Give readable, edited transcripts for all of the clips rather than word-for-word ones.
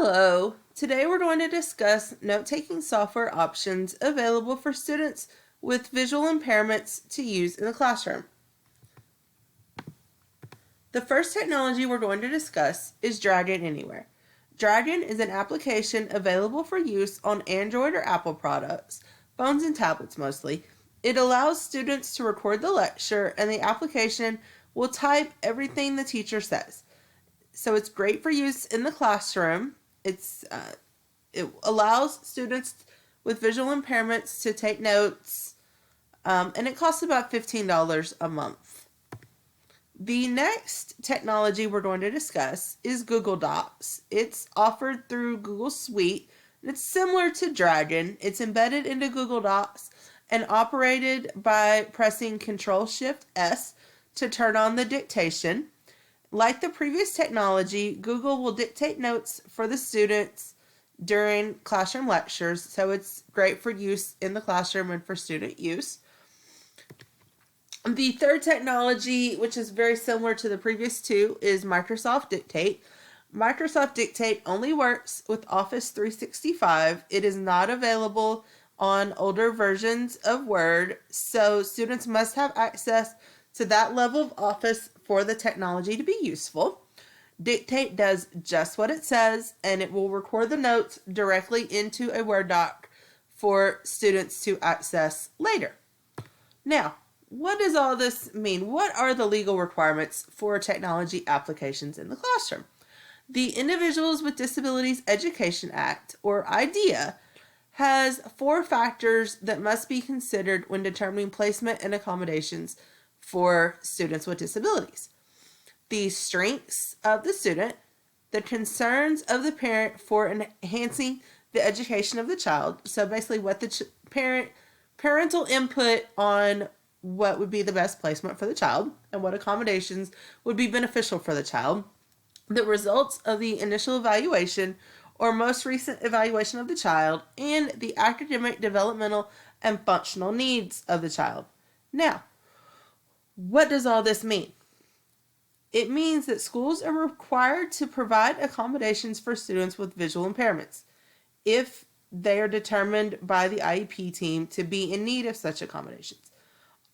Hello, today we're going to discuss note-taking software options available for students with visual impairments to use in the classroom. The first technology we're going to discuss is Dragon Anywhere. Dragon is an application available for use on Android or Apple products, phones and tablets mostly. It allows students to record the lecture and the application will type everything the teacher says. So it's great for use in the classroom. It allows students with visual impairments to take notes, and it costs about $15 a month. The next technology we're going to discuss is Google Docs. It's offered through Google Suite, and it's similar to Dragon. It's embedded into Google Docs and operated by pressing Control-Shift-S to turn on the dictation. Like the previous technology, Google will dictate notes for the students during classroom lectures, so it's great for use in the classroom and for student use. The third technology, which is very similar to the previous two, is Microsoft Dictate. Microsoft Dictate only works with Office 365. It is not available on older versions of Word, so students must have access to that level of Office for the technology to be useful. Dictate does just what it says, and it will record the notes directly into a Word doc for students to access later. Now, what does all this mean? What are the legal requirements for technology applications in the classroom? The Individuals with Disabilities Education Act, or IDEA, has 4 factors that must be considered when determining placement and accommodations for students with disabilities. The strengths of the student, the concerns of the parent for enhancing the education of the child, so basically what the parental input on what would be the best placement for the child and what accommodations would be beneficial for the child, the results of the initial evaluation or most recent evaluation of the child, and the academic, developmental, and functional needs of the child. Now, what does all this mean? It means that schools are required to provide accommodations for students with visual impairments if they are determined by the IEP team to be in need of such accommodations.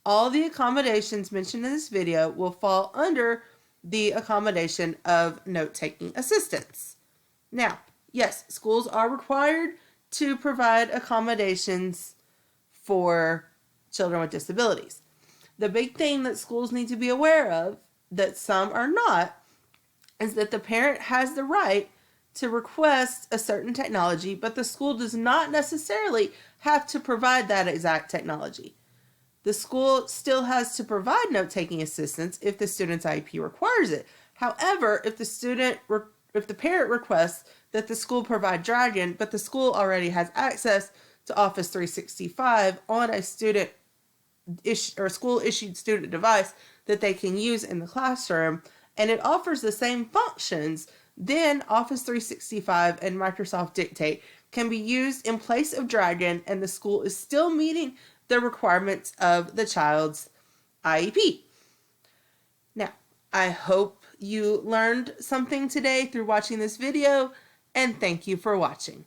All the accommodations mentioned in this video will fall under the accommodation of note-taking assistance. Now, yes, schools are required to provide accommodations for children with disabilities. The big thing that schools need to be aware of, that some are not, is that the parent has the right to request a certain technology, but the school does not necessarily have to provide that exact technology. The school still has to provide note-taking assistance if the student's IEP requires it. However, if the parent requests that the school provide Dragon, but the school already has access to Office 365 on a school-issued student device that they can use in the classroom, and it offers the same functions, then Office 365 and Microsoft Dictate can be used in place of Dragon, and the school is still meeting the requirements of the child's IEP. Now, I hope you learned something today through watching this video, and thank you for watching.